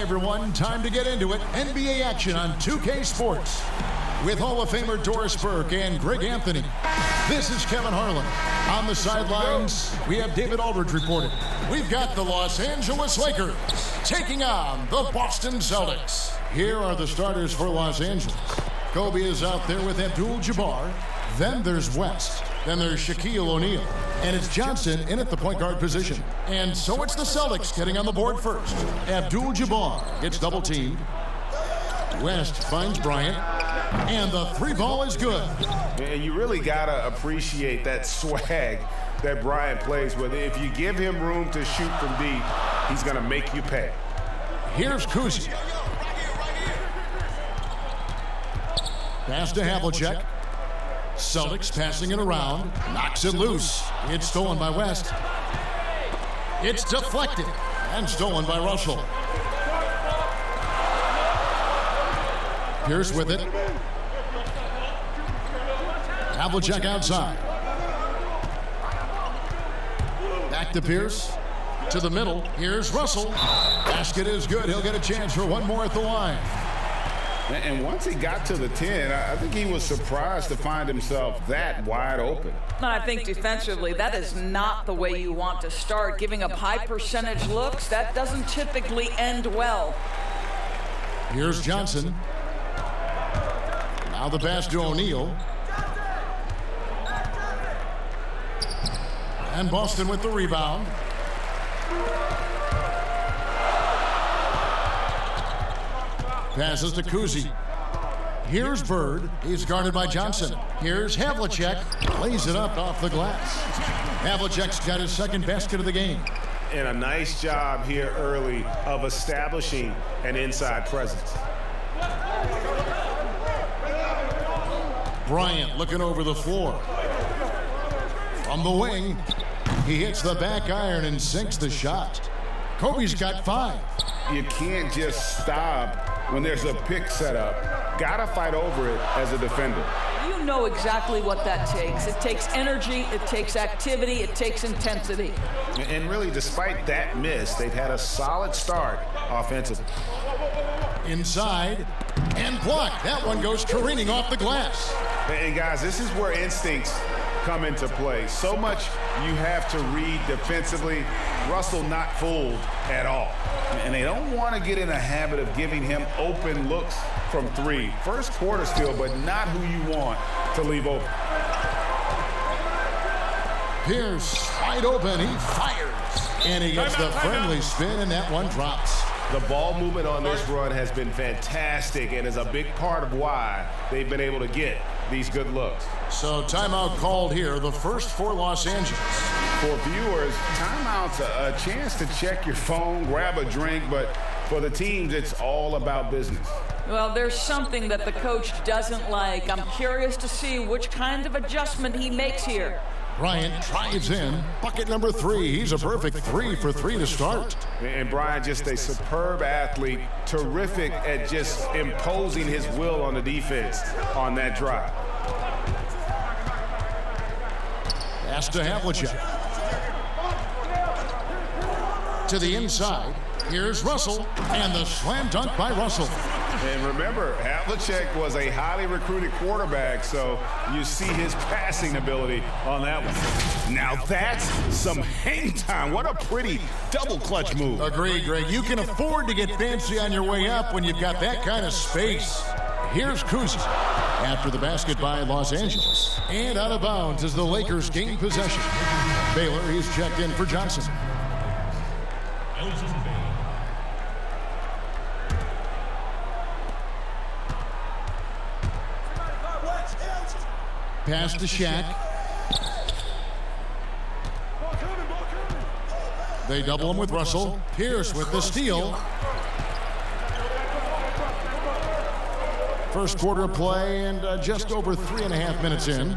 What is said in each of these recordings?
everyone. Time to get into it. NBA action on 2K Sports. With Hall of Famer Doris Burke and Greg Anthony. This is Kevin Harlan. On the sidelines, we have David Aldridge reporting. We've got the Los Angeles Lakers taking on the Boston Celtics. Here are the starters for Los Angeles. Kobe is out there with Abdul-Jabbar. Then there's West. Then there's Shaquille O'Neal. And it's Johnson in at the point guard position. And so it's the Celtics getting on the board first. Abdul-Jabbar gets double teamed. West finds Bryant. And the three ball is good. And you really got to appreciate that swag that Bryant plays with. If you give him room to shoot from deep, he's going to make you pay. Here's Kuzi. Pass to Havlicek. Celtics passing it around. Knocks it loose. It's stolen by West. It's deflected and stolen by Russell. Pierce with it. Havlicek outside. Back to Pierce. To the middle. Here's Russell. Basket is good. He'll get a chance for one more at the line. And once he got to the 10, I think he was surprised to find himself that wide open. I think defensively, that is not the way you want to start. Giving up high percentage looks, that doesn't typically end well. Here's Johnson. Now the pass to O'Neal. And Boston with the rebound. Passes to Kuzi. Here's Bird. He's guarded by Johnson. Here's Havlicek. Lays it up off the glass. Havlicek's got his second basket of the game. And a nice job here early of establishing an inside presence. Bryant looking over the floor. From the wing, he hits the back iron and sinks the shot. Kobe's got 5. You can't just stop when there's a pick set up. Gotta fight over it as a defender. You know exactly what that takes. It takes energy, it takes activity, it takes intensity. And really, despite that miss, they've had a solid start offensively. Inside, and blocked. That one goes careening off the glass. And guys, this is where instincts come into play. So much you have to read defensively. Russell not fooled at all. And they don't want to get in a habit of giving him open looks from 3. First quarter still, but not who you want to leave open. Pierce, wide open, he fires. And he gets the friendly spin, and that one drops. The ball movement on this run has been fantastic and is a big part of why they've been able to get these good looks. So timeout called here, the first for Los Angeles. For viewers, timeout's a chance to check your phone, grab a drink, but for the teams, it's all about business. Well, there's something that the coach doesn't like. I'm curious to see which kind of adjustment he makes here. Bryant drives in. Bucket number 3. He's a perfect 3 for 3 to start. And Bryant, just a superb athlete, terrific at just imposing his will on the defense on that drive. Pass to Havlicek. To the inside. Here's Russell. And the slam dunk by Russell. And remember, Havlicek was a highly recruited quarterback, so you see his passing ability on that one. Now that's some hang time. What a pretty double clutch move. Agreed, Greg. You can afford to get fancy on your way up when you've got that kind of space. Here's Kuzi after the basket by Los Angeles. And out of bounds as the Lakers gain possession. Baylor, he's checked in for Johnson. Pass to Shaq. They double him with Russell. Pierce with the steal. First quarter of play and just over 3.5 minutes in.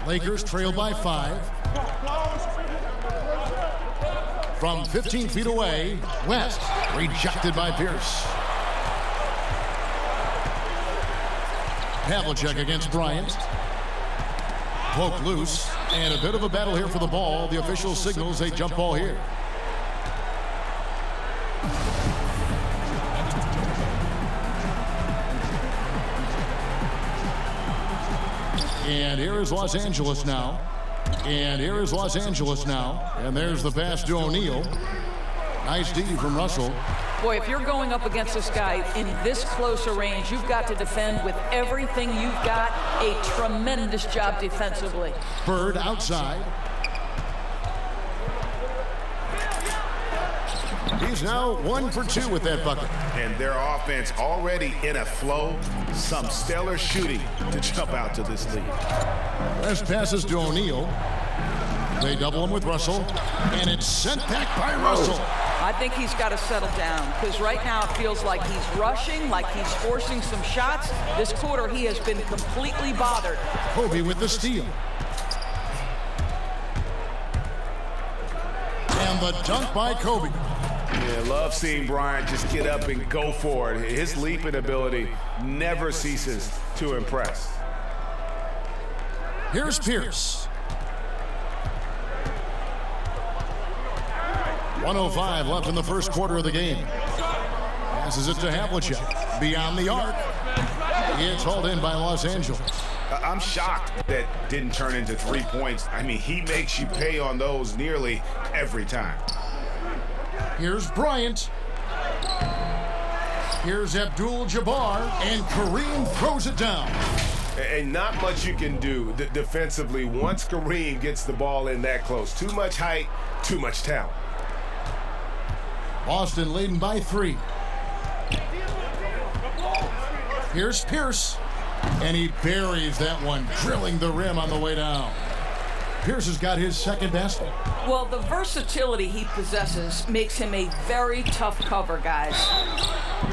Lakers trail by 5. From 15 feet away, West rejected by Pierce. Havlicek against Bryant. Poke loose, and a bit of a battle here for the ball. The official signals a jump ball here. And here is Los Angeles now. And here is Los Angeles now. And there's the pass to O'Neal. Nice D from Russell. Boy, if you're going up against this guy in this close a range, you've got to defend with everything you've got. A tremendous job defensively. Bird outside. He's now 1 for 2 with that bucket. And their offense already in a flow. Some stellar shooting to jump out to this lead. Best passes to O'Neal. They double him with Russell. And it's sent back by Russell. I think he's got to settle down because right now it feels like he's rushing, like he's forcing some shots. This quarter he has been completely bothered. Kobe with the steal. And the dunk by Kobe. Yeah, love seeing Bryant just get up and go for it. His leaping ability never ceases to impress. Here's Pierce. 1:05 left in the first quarter of the game. Passes it to Havlicek. Beyond the arc. It's hauled in by Los Angeles. I'm shocked that didn't turn into 3 points. I mean, he makes you pay on those nearly every time. Here's Bryant. Here's Abdul-Jabbar. And Kareem throws it down. And not much you can do defensively once Kareem gets the ball in that close. Too much height, too much talent. Boston leading by 3. Here's Pierce. And he buries that one, drilling the rim on the way down. Pierce has got his second basket. Well, the versatility he possesses makes him a very tough cover, guys.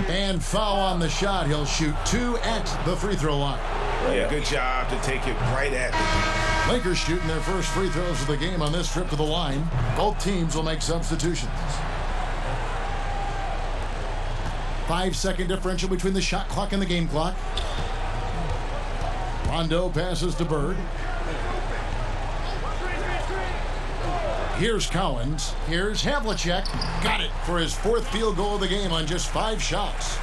And foul on the shot. He'll shoot 2 at the free throw line. Yeah, good job to take it right at the Lakers shooting their first free throws of the game on this trip to the line. Both teams will make substitutions. 5-second differential between the shot clock and the game clock. Rondo passes to Bird. Here's Cowens. Here's Havlicek. Got it for his 4th field goal of the game on just 5 shots.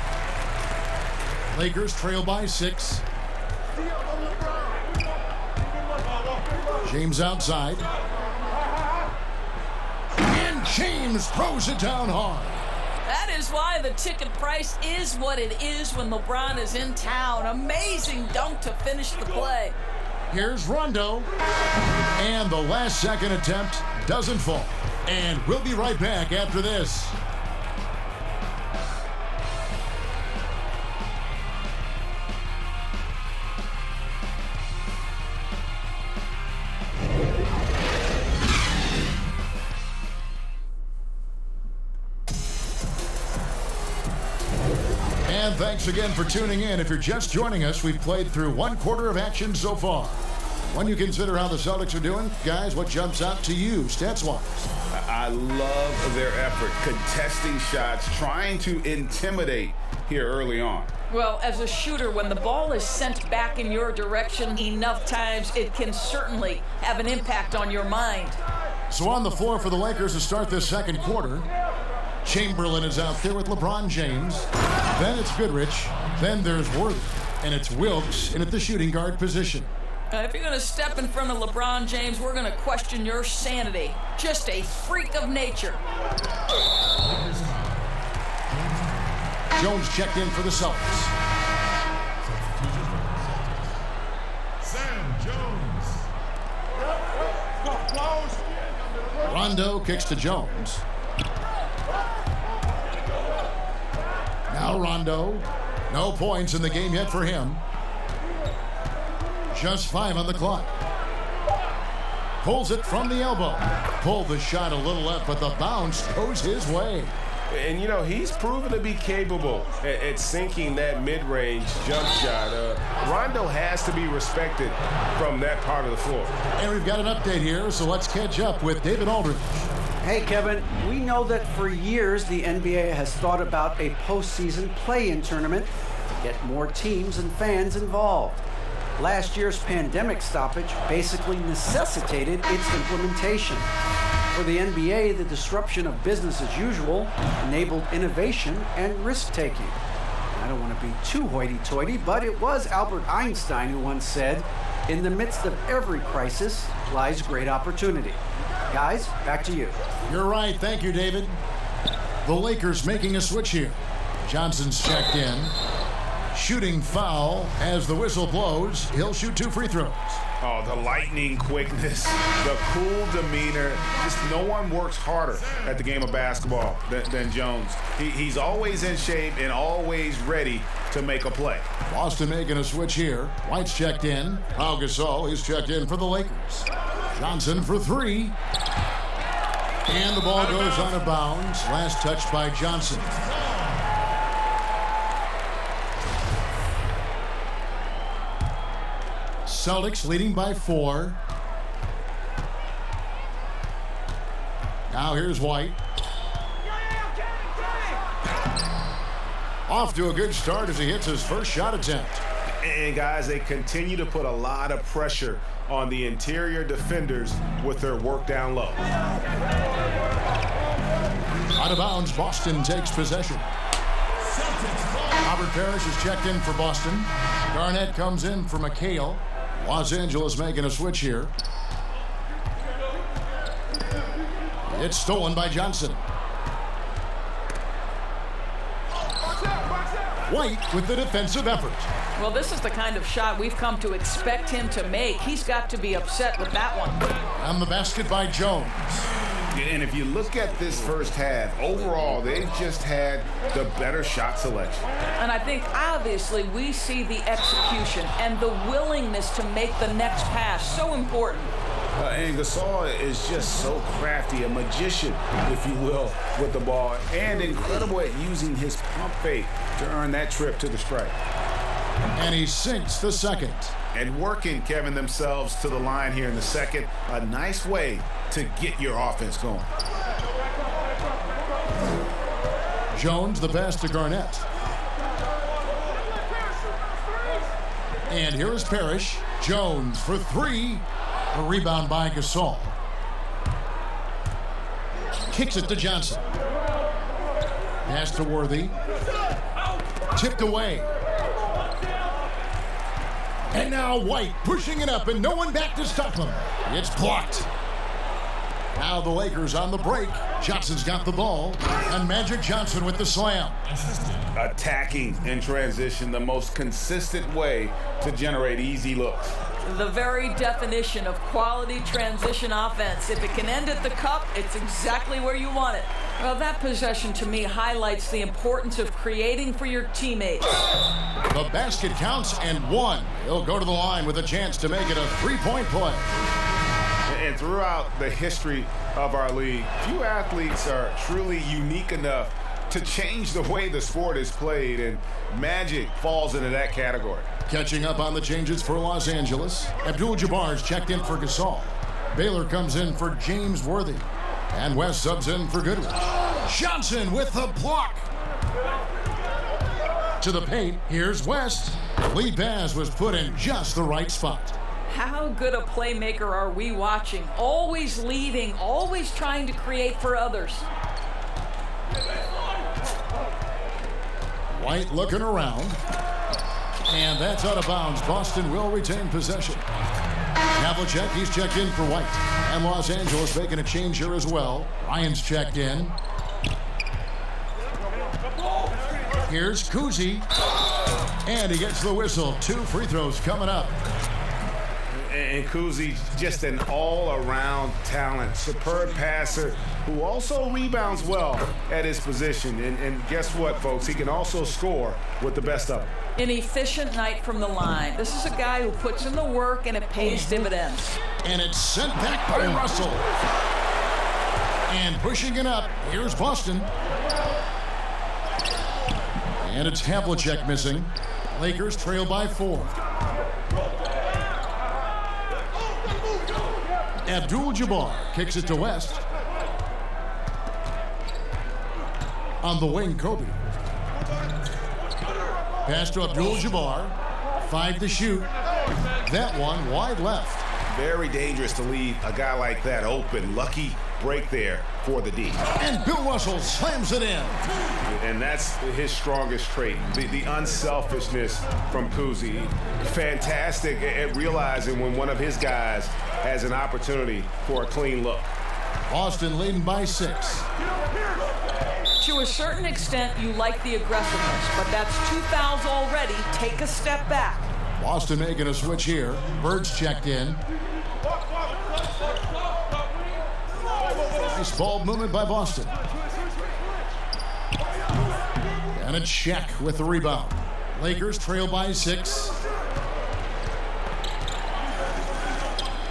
Lakers trail by 6. James outside. And James throws it down hard. That is why the ticket price is what it is when LeBron is in town. Amazing dunk to finish the play. Here's Rondo. And the last second attempt doesn't fall. And we'll be right back after this. And thanks again for tuning in. If you're just joining us, we've played through 1 quarter of action so far. When you consider how the Celtics are doing, guys, what jumps out to you, stats-wise? I love their effort, contesting shots, trying to intimidate here early on. Well, as a shooter, when the ball is sent back in your direction enough times, it can certainly have an impact on your mind. So on the floor for the Lakers to start this second quarter, Chamberlain is out there with LeBron James. Then it's Goodrich. Then there's Worthy. And it's Wilkes in at the shooting guard position. If you're going to step in front of LeBron James, we're going to question your sanity. Just a freak of nature. Jones checked in for the Celtics. Sam Jones. Rondo kicks to Jones. Now Rondo. No points in the game yet for him. Just 5 on the clock. Pulls it from the elbow. Pulled the shot a little left, but the bounce goes his way. And, you know, he's proven to be capable at sinking that mid-range jump shot. Rondo has to be respected from that part of the floor. And we've got an update here, so let's catch up with David Aldridge. Hey, Kevin, we know that for years the NBA has thought about a postseason play-in tournament to get more teams and fans involved. Last year's pandemic stoppage basically necessitated its implementation. For the NBA, the disruption of business as usual enabled innovation and risk-taking. I don't want to be too hoity-toity, but it was Albert Einstein who once said, In the midst of every crisis lies great opportunity. Guys, back to you. You're right. Thank you, David. The Lakers making a switch here. Johnson's checked in. Shooting foul as the whistle blows. He'll shoot 2 free throws. Oh, the lightning quickness, the cool demeanor. Just no one works harder at the game of basketball than Jones. He's always in shape and always ready to make a play. Boston making a switch here. White's checked in. Pau Gasol, he's checked in for the Lakers. Johnson for 3. And the ball goes out of bounds. Last touch by Johnson. Celtics leading by 4. Now here's White. Off to a good start as he hits his first shot attempt. And guys, they continue to put a lot of pressure on the interior defenders with their work down low. Out of bounds, Boston takes possession. Robert Parrish is checked in for Boston. Garnett comes in for McHale. Los Angeles making a switch here. It's stolen by Johnson. White with the defensive effort. Well, this is the kind of shot we've come to expect him to make. He's got to be upset with that one. And the basket by Jones. And if you look at this first half, overall, they've just had the better shot selection. And I think, obviously, we see the execution and the willingness to make the next pass so important. And Gasol is just so crafty, a magician, if you will, with the ball, and incredible at using his pump fake to earn that trip to the stripe. And he sinks the second. And working, Kevin, themselves to the line here in the second. A nice way to get your offense going. Jones, the pass to Garnett. And here is Parrish. Jones for 3. A rebound by Gasol. Kicks it to Johnson. Pass to Worthy. Tipped away. And now White pushing it up and no one back to stop him. It's blocked. Now the Lakers on the break. Johnson's got the ball. And Magic Johnson with the slam. Attacking in transition, the most consistent way to generate easy looks. The very definition of quality transition offense. If it can end at the cup, it's exactly where you want it. Well, that possession to me highlights the importance of creating for your teammates. The basket counts and 1. He'll go to the line with a chance to make it a 3-point play. And throughout the history of our league, few athletes are truly unique enough to change the way the sport is played, and Magic falls into that category. Catching up on the changes for Los Angeles. Abdul-Jabbar's checked in for Gasol. Baylor comes in for James Worthy. And West subs in for Goodrich. Johnson with the block. To the paint, here's West. Lead pass was put in just the right spot. How good a playmaker are we watching? Always leading, always trying to create for others. White looking around. And that's out of bounds. Boston will retain possession. Havlicek, he's checked in for White. And Los Angeles making a change here as well. Ryan's checked in. Here's Kuzi. And he gets the whistle. 2 free throws coming up. And Kuzi, just an all-around talent, superb passer who also rebounds well at his position. And guess what, folks? He can also score with the best of them. An efficient night from the line. This is a guy who puts in the work and it pays dividends. And it's sent back by Russell. And pushing it up, here's Boston. And it's Havlicek missing. Lakers trail by 4. Abdul-Jabbar kicks it to West. On the wing, Kobe. Pass to Abdul-Jabbar. 5 to shoot. That one wide left. Very dangerous to leave a guy like that open. Lucky break there for the D. And Bill Russell slams it in. And that's his strongest trait, the unselfishness from Kuzi. Fantastic at realizing when one of his guys has an opportunity for a clean look. Boston leading by 6. To a certain extent, you like the aggressiveness, but that's 2 fouls already. Take a step back. Boston making a switch here. Bird's checked in. Nice ball movement by Boston. And a check with the rebound. Lakers trail by 6.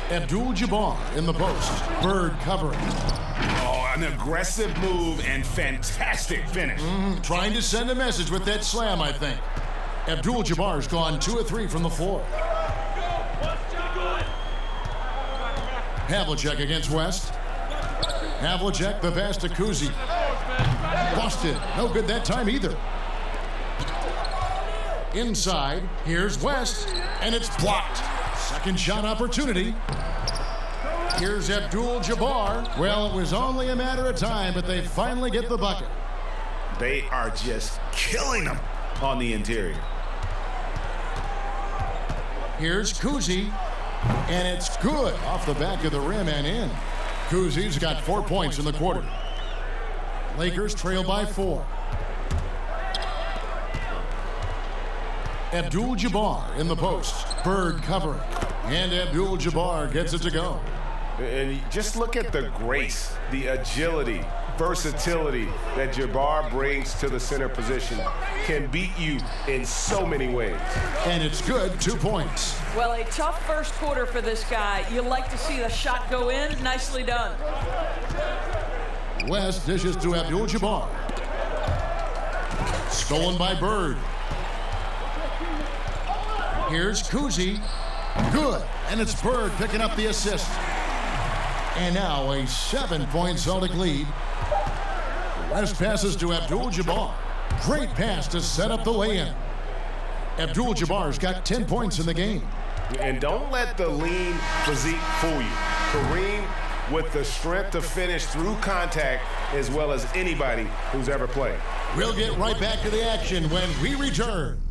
Abdul-Jabbar in the post. Bird covering. Oh, an aggressive move and fantastic finish. Trying to send a message with that slam, I think. Abdul-Jabbar's gone 2 of 3 from the floor. Havlicek against West. Havlicek, the pass to Kuzi. Boston, no good that time either. Inside, here's West, and it's blocked. Second shot opportunity. Here's Abdul-Jabbar. Well, it was only a matter of time, but they finally get the bucket. They are just killing them on the interior. Here's Kuzi, and it's good off the back of the rim and in. Kuzi's got 4 points in the quarter. Lakers trail by 4. Abdul-Jabbar in the post. Bird covering. And Abdul-Jabbar gets it to go. And just look at the grace, the agility, versatility that Jabbar brings to the center position. Can beat you in so many ways. And it's good, 2 points. Well, a tough first quarter for this guy. You like to see the shot go in. Nicely done. West dishes to Abdul-Jabbar. Stolen by Bird. Here's Kuzi. Good. And it's Bird picking up the assist. And now a 7-point Celtic lead. West passes to Abdul-Jabbar. Great pass to set up the lay-in. Abdul-Jabbar's got 10 points in the game. And don't let the lean physique fool you. Kareem with the strength to finish through contact as well as anybody who's ever played. We'll get right back to the action when we return.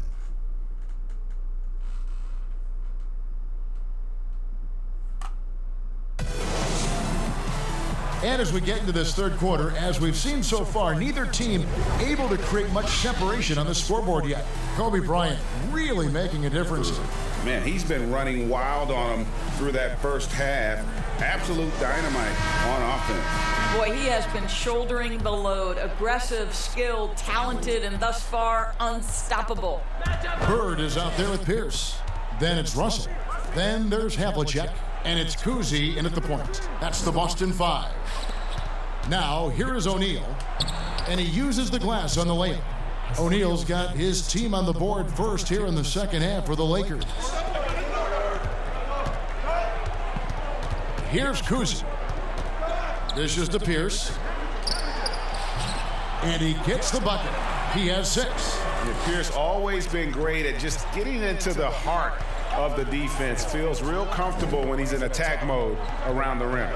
And as we get into this third quarter, as we've seen so far, neither team able to create much separation on the scoreboard yet. Kobe Bryant really making a difference. Man, he's been running wild on them through that first half. Absolute dynamite on offense. Boy, he has been shouldering the load. Aggressive, skilled, talented, and thus far unstoppable. Bird is out there with Pierce. Then it's Russell. Then there's Havlicek. And it's Kuzi in at the point. That's the Boston 5. Now, here is O'Neal. And he uses the glass on the layup. O'Neal's got his team on the board first here in the second half for the Lakers. Here's Kuzi. Dishes to Pierce. And he gets the bucket. He has 6. Yeah, Pierce always been great at just getting into the heart of the defense. Feels real comfortable when he's in attack mode around the rim.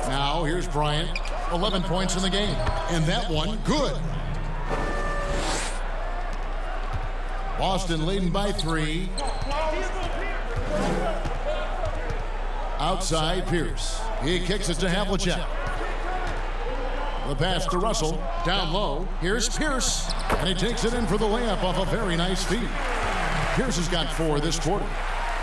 Now here's Bryant. 11 points in the game. And that one, good. Boston leading by 3. Outside, Pierce. He kicks it to Havlicek. The pass to Russell. Down low. Here's Pierce. And he takes it in for the layup off a very nice feed. Pierce has got 4 this quarter.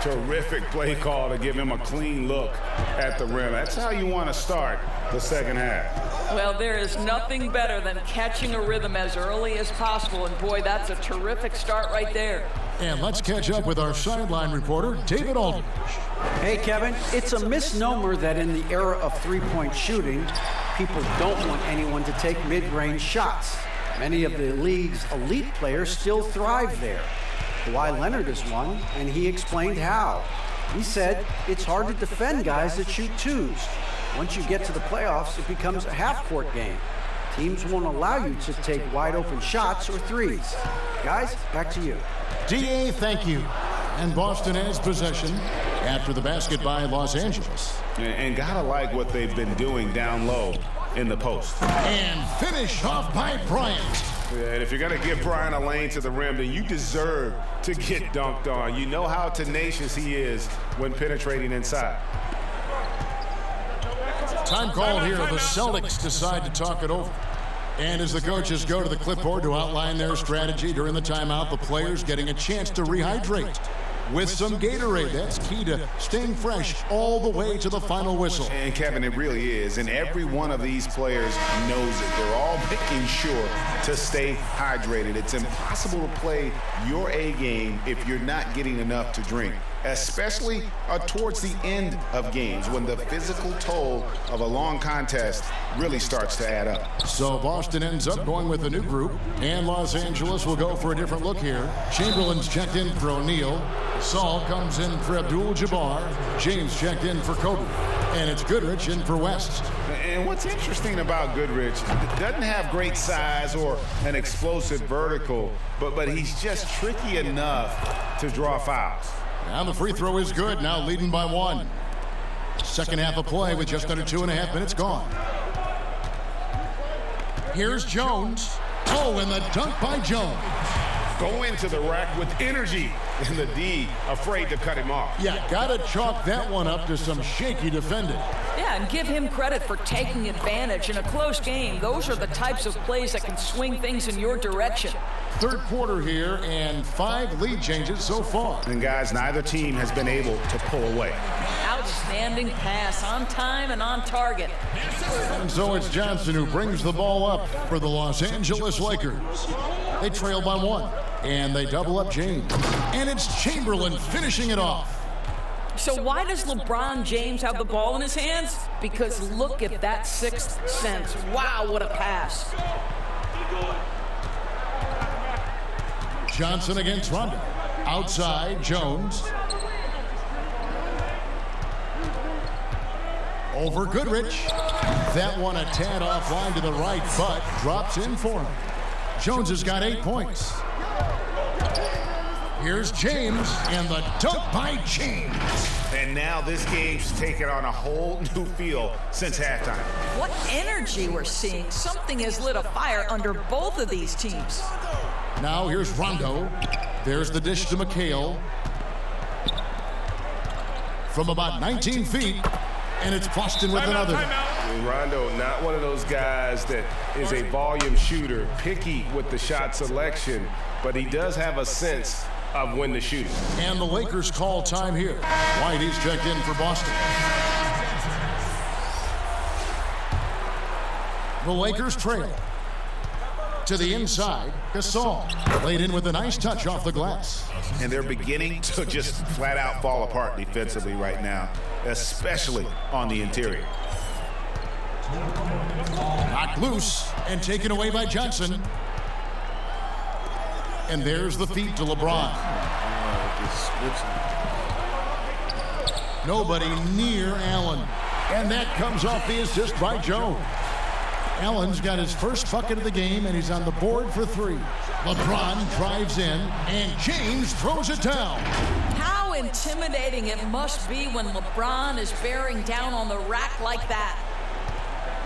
Terrific play call to give him a clean look at the rim. That's how you want to start the second half. Well, there is nothing better than catching a rhythm as early as possible. And boy, that's a terrific start right there. And let's catch up with our sideline reporter, David Aldridge. Hey, Kevin, it's a misnomer that in the era of three-point shooting, people don't want anyone to take mid-range shots. Many of the league's elite players still thrive there. Kawhi Leonard is one, and he explained how. He said it's hard to defend guys that shoot twos. Once you get to the playoffs, it becomes a half-court game. Teams won't allow you to take wide-open shots or threes. Guys, back to you. DA, thank you. And Boston has possession after the basket by Los Angeles. And gotta like what they've been doing down low in the post. And finish off by Bryant. Yeah, and if you're going to give Brian a lane to the rim, then you deserve to get dunked on. You know how tenacious he is when penetrating inside. Time call here. The Celtics decide to talk it over. And as the coaches go to the clipboard to outline their strategy during the timeout, the players getting a chance to rehydrate with some Gatorade. That's key to staying fresh all the way to the final whistle. And Kevin, it really is. And every one of these players knows it. They're all making sure to stay hydrated. It's impossible to play your A game if you're not getting enough to drink, especially towards the end of games when the physical toll of a long contest really starts to add up. So Boston ends up going with a new group, and Los Angeles will go for a different look here. Chamberlain's checked in for O'Neal. Saul comes in for Abdul-Jabbar. James checked in for Kobe. And it's Goodrich in for West. And what's interesting about Goodrich, doesn't have great size or an explosive vertical, but he's just tricky enough to draw fouls. Now the free throw is good, now leading by 1. Second half of play with just under 2.5 minutes gone. Here's Jones. Oh, and the dunk by Jones. Go into the rack with energy, and the D afraid to cut him off. Yeah, gotta chalk that one up to some shaky defending. Yeah, and give him credit for taking advantage in a close game. Those are the types of plays that can swing things in your direction. Third quarter here, and 5 lead changes so far. And guys, neither team has been able to pull away. Outstanding pass, on time and on target. And so it's Johnson who brings the ball up for the Los Angeles Lakers. They trail by 1, and they double up James. And it's Chamberlain finishing it off. So why does LeBron James have the ball in his hands? Because look at that sixth sense. Wow, what a pass. Johnson against Rondo. Outside, Jones. Over Goodrich. That one a tad offline to the right, but drops in for him. Jones has got 8 points. Here's James, and the dunk by James. And now this game's taken on a whole new feel since halftime. What energy we're seeing. Something has lit a fire under both of these teams. Now here's Rondo. There's the dish to McHale. From about 19 feet, and it's Boston with another. Rondo, not one of those guys that is a volume shooter, picky with the shot selection, but he does have a sense of when to shoot. And the Lakers call time here. Whitey's checked in for Boston. The Lakers trail. To the inside, Gasol laid in with a nice touch off the glass. And they're beginning to just flat out fall apart defensively right now, especially on the interior. Knocked loose and taken away by Johnson. And there's the feed to LeBron. Nobody near Allen. And that comes off the assist by Jones. Allen's got his first bucket of the game, and he's on the board for 3. LeBron drives in, and James throws it down. How intimidating it must be when LeBron is bearing down on the rack like that.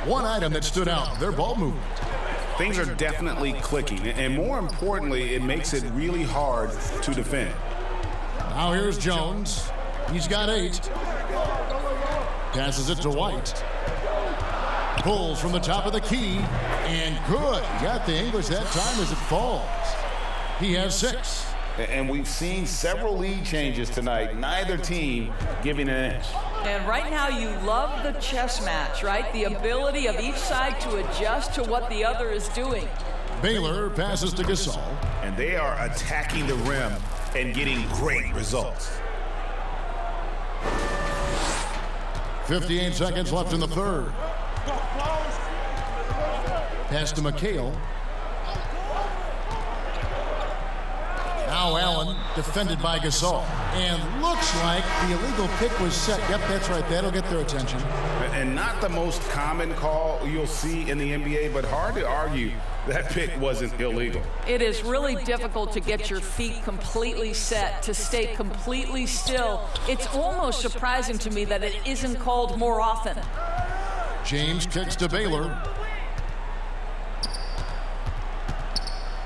One item that stood out, their ball movement. Things are definitely clicking, and more importantly, it makes it really hard to defend. Now here's Jones. He's got 8. Passes it to White. Pulls from the top of the key, and good. He got the English that time as it falls. He has 6. And we've seen several lead changes tonight, neither team giving an inch. And right now you love the chess match, right? The ability of each side to adjust to what the other is doing. Baylor passes to Gasol. And they are attacking the rim and getting great results. 58 seconds left in the third. Pass to McHale. Now Allen, defended by Gasol. And looks like the illegal pick was set. Yep, that's right. That'll get their attention. And not the most common call you'll see in the NBA, but hard to argue that pick wasn't illegal. It is really difficult to get your feet completely set, to stay completely still. It's almost surprising to me that it isn't called more often. James kicks to Baylor.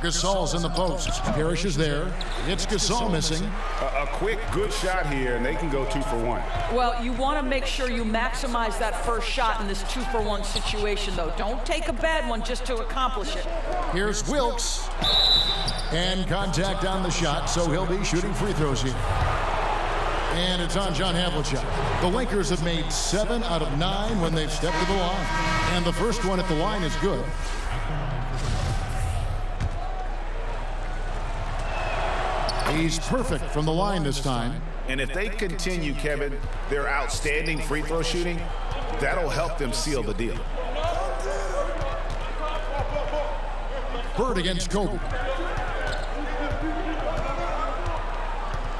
Gasol's in the post. Parrish is there. It's Gasol missing. A quick, good shot here, and they can go 2 for 1. Well, you want to make sure you maximize that first shot in this 2-for-1 situation, though. Don't take a bad one just to accomplish it. Here's Wilkes. And contact on the shot, so he'll be shooting free throws here. And it's on John Havlicek. The Lakers have made 7 out of 9 when they've stepped to the line. And the first one at the line is good. He's perfect from the line this time. And if they continue, Kevin, their outstanding free throw shooting, that'll help them seal the deal. Bird against Kobe.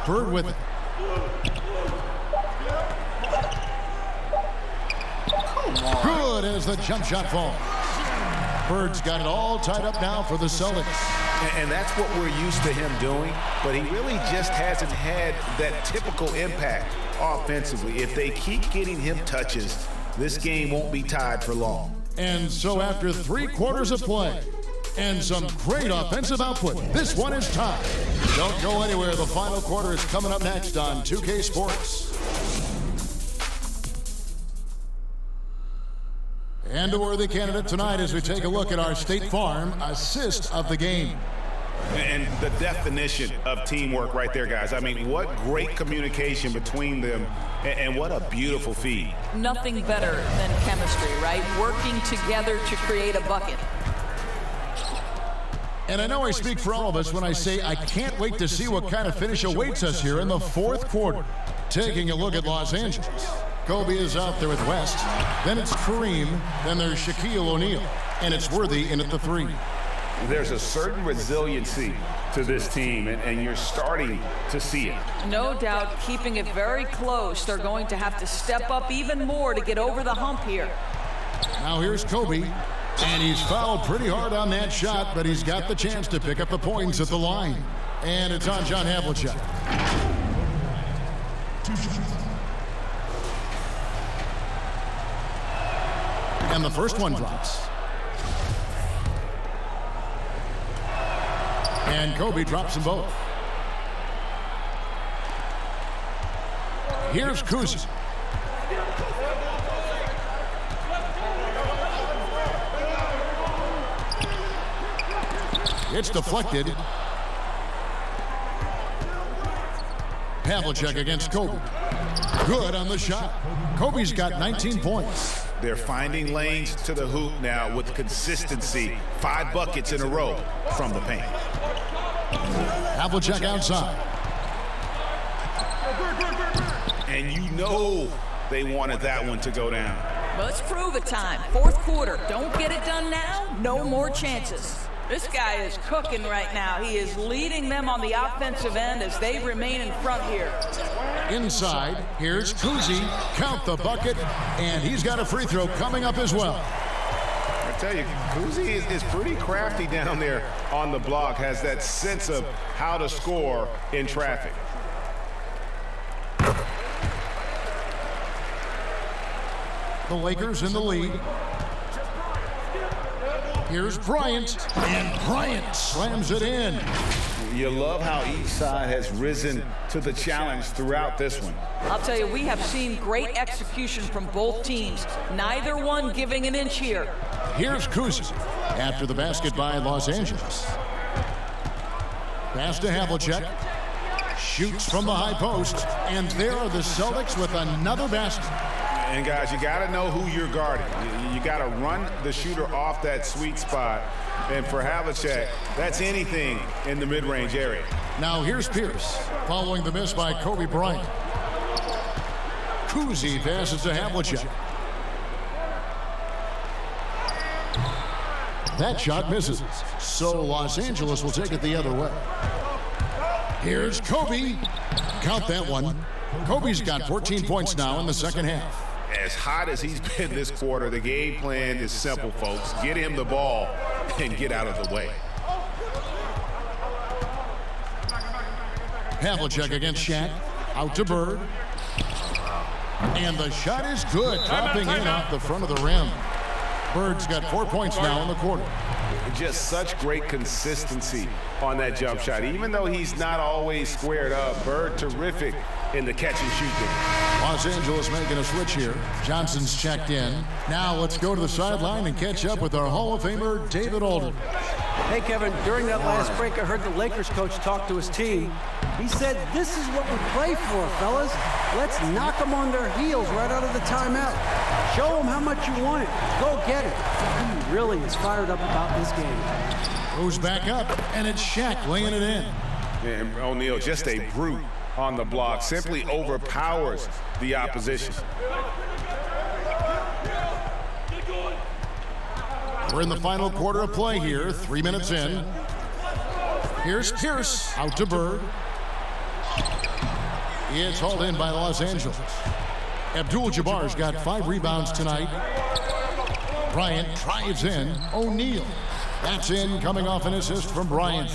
Bird with it. Good as the jump shot falls. Bird's got it all tied up now for the Celtics. And that's what we're used to him doing, but he really just hasn't had that typical impact offensively. If they keep getting him touches, this game won't be tied for long. And so after 3 quarters of play and some great offensive output, this one is tied. Don't go anywhere. The final quarter is coming up next on 2K Sports. And a worthy candidate tonight as we take a look at our State Farm assist of the game. And the definition of teamwork right there, guys. I mean, what great communication between them, and what a beautiful feed. Nothing better than chemistry, right? Working together to create a bucket. And I know I speak for all of us when I say I can't wait to see what kind of finish awaits us here in the 4th quarter. Taking a look at Los Angeles. Kobe is out there with West. Then it's Kareem. Then there's Shaquille O'Neal. And it's Worthy in at the 3. There's a certain resiliency to this team, and you're starting to see it. No doubt, keeping it very close. They're going to have to step up even more to get over the hump here. Now here's Kobe. And he's fouled pretty hard on that shot, but he's got the chance to pick up the points at the line. And it's on John Havlicek. And the first one drops. And Kobe drops them both. Here's Kuzi. It's deflected. Havlicek against Kobe. Good on the shot. Kobe's got 19 points. They're finding lanes to the hoop now with consistency. 5 buckets in a row from the paint. Havlicek outside. And you know they wanted that one to go down. Let's prove it time. 4th quarter. Don't get it done now. No more chances. This guy is cooking right now. He is leading them on the offensive end as they remain in front here. Inside, here's Kuzi. Count the bucket, and he's got a free throw coming up as well. I tell you, Kuzi is pretty crafty down there on the block, has that sense of how to score in traffic. The Lakers in the lead. Here's Bryant, and Bryant slams it in. You love how each side has risen to the challenge throughout this one. I'll tell you, we have seen great execution from both teams. Neither one giving an inch here. Here's Kuzi after the basket by Los Angeles. Pass to Havlicek. Shoots from the high post, and there are the Celtics with another basket. And guys, you got to know who you're guarding. You got to run the shooter off that sweet spot. And for Havlicek, that's anything in the mid-range area. Now here's Pierce, following the miss by Kobe Bryant. Kuzi passes to Havlicek. That shot misses. So Los Angeles will take it the other way. Here's Kobe. Count that one. Kobe's got 14 points now in the second half. As hot as he's been this quarter, the game plan is simple, folks. Get him the ball and get out of the way. Havlicek against Shaq. Out to Bird. And the shot is good, dropping in off the front of the rim. Bird's got 4 points now in the quarter. Just such great consistency on that jump shot. Even though he's not always squared up, Bird terrific in the catch and shoot game. Los Angeles making a switch here. Johnson's checked in. Now let's go to the sideline and catch up with our Hall of Famer, David Aldridge. Hey, Kevin, during that last break, I heard the Lakers coach talk to his team. He said, this is what we play for, fellas. Let's knock them on their heels right out of the timeout. Show them how much you want it. Go get it. He really is fired up about this game. Goes back up, and it's Shaq laying it in. And O'Neal, just a brute on the block, simply overpowers the opposition. We're in the final quarter of play here, 3 minutes in. Here's Pierce, out to Bird. It's hauled in by Los Angeles. Abdul-Jabbar's got 5 rebounds tonight. Bryant drives in. O'Neal. That's in, coming off an assist from Bryant.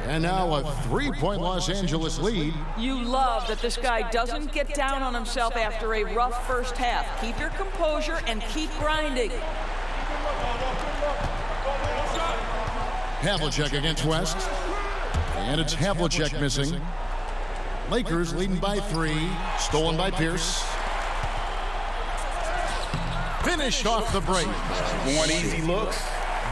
And now a 3-point Los Angeles lead. You love that this guy doesn't get down on himself after a rough first half. Keep your composure and keep grinding. Havlicek against West. And it's Havlicek missing. Lakers leading by 3. Stolen by Pierce. Finished off the break. Want easy looks?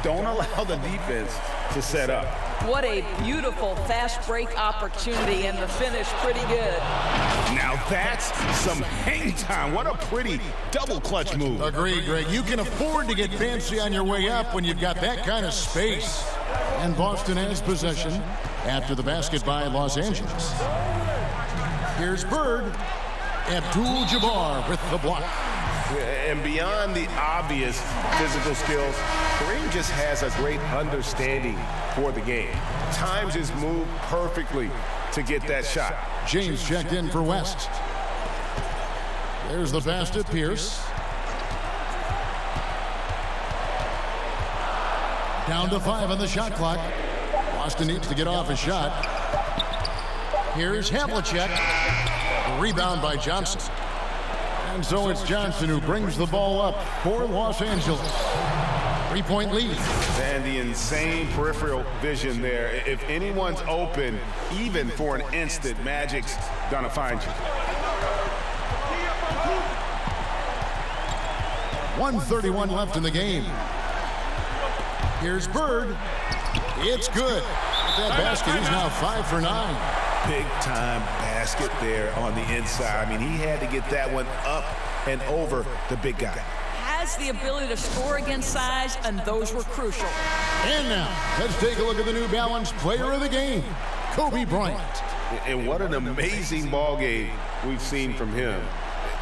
Don't allow the defense to set up. What a beautiful fast break opportunity, and the finish pretty good. Now that's some hang time. What a pretty double clutch move. Agreed, Greg. You can afford to get fancy on your way up when you've got that kind of space. And Boston has possession after the basket by Los Angeles. Here's Bird. Abdul-Jabbar with the block. And beyond the obvious physical skills, Kareem just has a great understanding for the game. Times his move perfectly to get that shot. James checked in for West. There's the pass to Pierce. Down to 5 on the shot clock. Boston needs to get off a shot. Here's Havlicek. The rebound by Johnson. And so it's Johnson who brings the ball up for Los Angeles. 3-point lead. And the insane peripheral vision there. If anyone's open, even for an instant, Magic's gonna find you. 1:31 left in the game. Here's Bird. It's good. With that basket, he's now 5 for 9. Big time basket there on the inside. I mean, he had to get that one up and over the big guy. Has the ability to score against size, and those were crucial. And now, let's take a look at the New Balance player of the game, Kobe Bryant. And what an amazing ball game we've seen from him.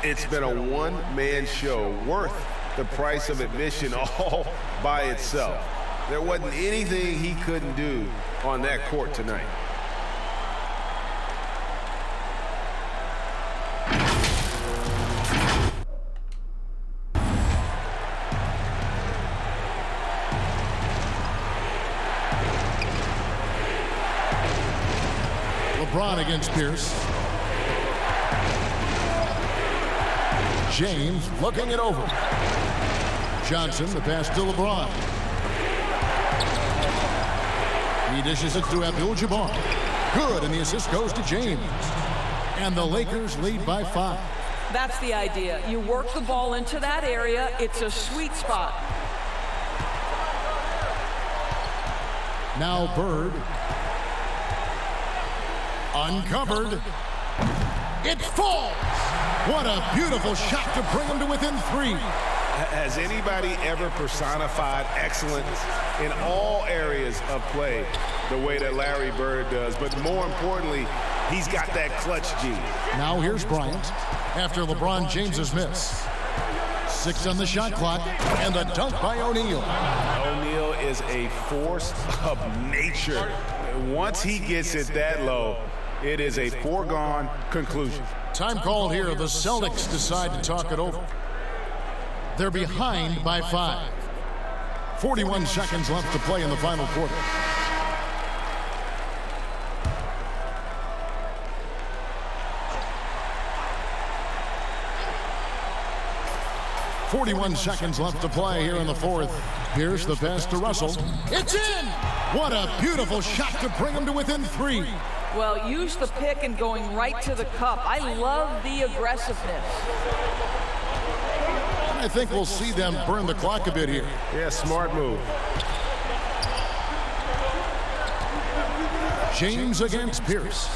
It's been a one-man show worth the price of admission all by itself. There wasn't anything he couldn't do on that court tonight. LeBron against Pierce. James looking it over. Johnson, the pass to LeBron. He dishes it to Abdul-Jabbar. Good, and the assist goes to James. And the Lakers lead by 5. That's the idea. You work the ball into that area. It's a sweet spot. Now Bird. Uncovered. It falls. What a beautiful shot to bring him to within 3. Has anybody ever personified excellence in all areas of play the way that Larry Bird does? But more importantly, he's got that clutch gene. Now here's Bryant after LeBron James's miss. 6 on the shot clock, and the dunk by O'Neal. O'Neal is a force of nature Once he gets it that low, it is a foregone conclusion. Time called here. The Celtics decide to talk it over. They're behind by 5. 41 seconds left to play in the final quarter. .41 seconds left to play here in the fourth. Here's the pass to Russell. It's in! What a beautiful shot to bring him to within 3. Well, use the pick and going right to the cup. I love the aggressiveness. I think we'll see them burn the clock a bit here. Yeah, smart move. James against Pierce.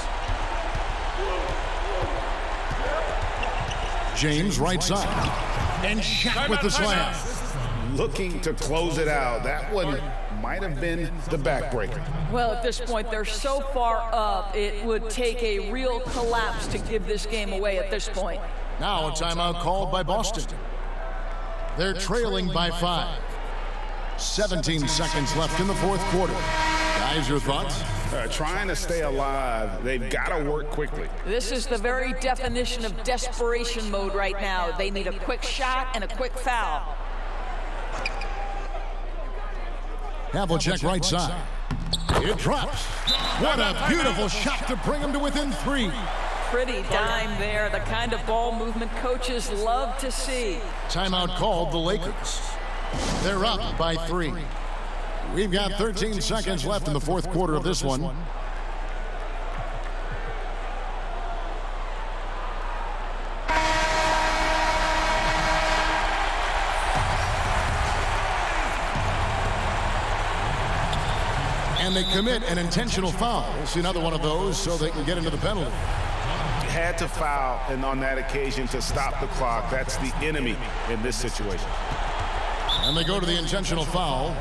James right side. And Shaq with the slam. Looking to close it out. That one might have been the backbreaker. Well, at this point, they're so far up, it would take a real collapse to give this game away at this point. Now a timeout called by Boston. They're trailing by 5. 17 seconds left in the fourth quarter. Guys, your thoughts? Trying to stay alive, they've got to work quickly. This is the very definition of desperation mode right now. They need a quick shot and a quick foul. Havlicek right side. It drops. What a beautiful shot to bring him to within 3. Pretty dime there, the kind of ball movement coaches love to see. Timeout called the Lakers. They're up by 3. We've got 13 seconds left in the fourth quarter of this one. And they commit an intentional foul. We'll see another one of those so they can get into the penalty. Had to foul, and on that occasion to stop the clock. That's the enemy in this situation. And they go to the intentional foul.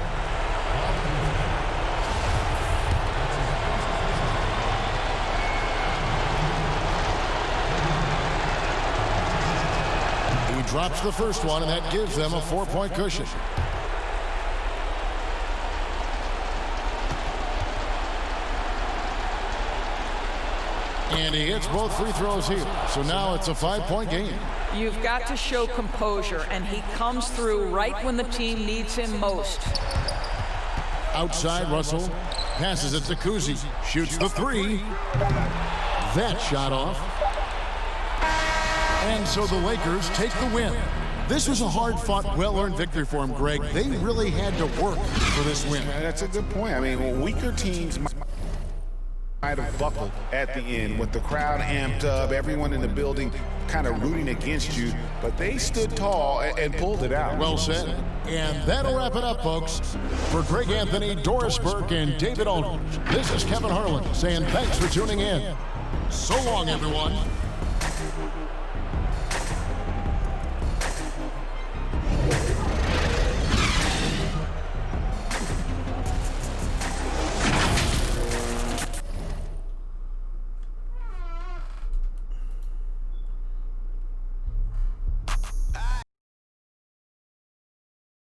He drops the first one, and that gives them a 4-point cushion. And he hits both free throws here. So now it's a 5-point game. You've got to show composure, and he comes through right when the team needs him most. Outside, Russell passes it to Kuzi. Shoots the 3. That shot off. And so the Lakers take the win. This was a hard-fought, well-earned victory for him, Greg. They really had to work for this win. That's a good point. I mean, weaker teams might have buckled at the end with the crowd amped up, everyone in the building kind of rooting against you, but they stood tall and pulled it out. Well said. And that'll wrap it up, folks. For Greg Anthony, Doris Burke, and David Aldridge, this is Kevin Harlan saying thanks for tuning in. So long, everyone.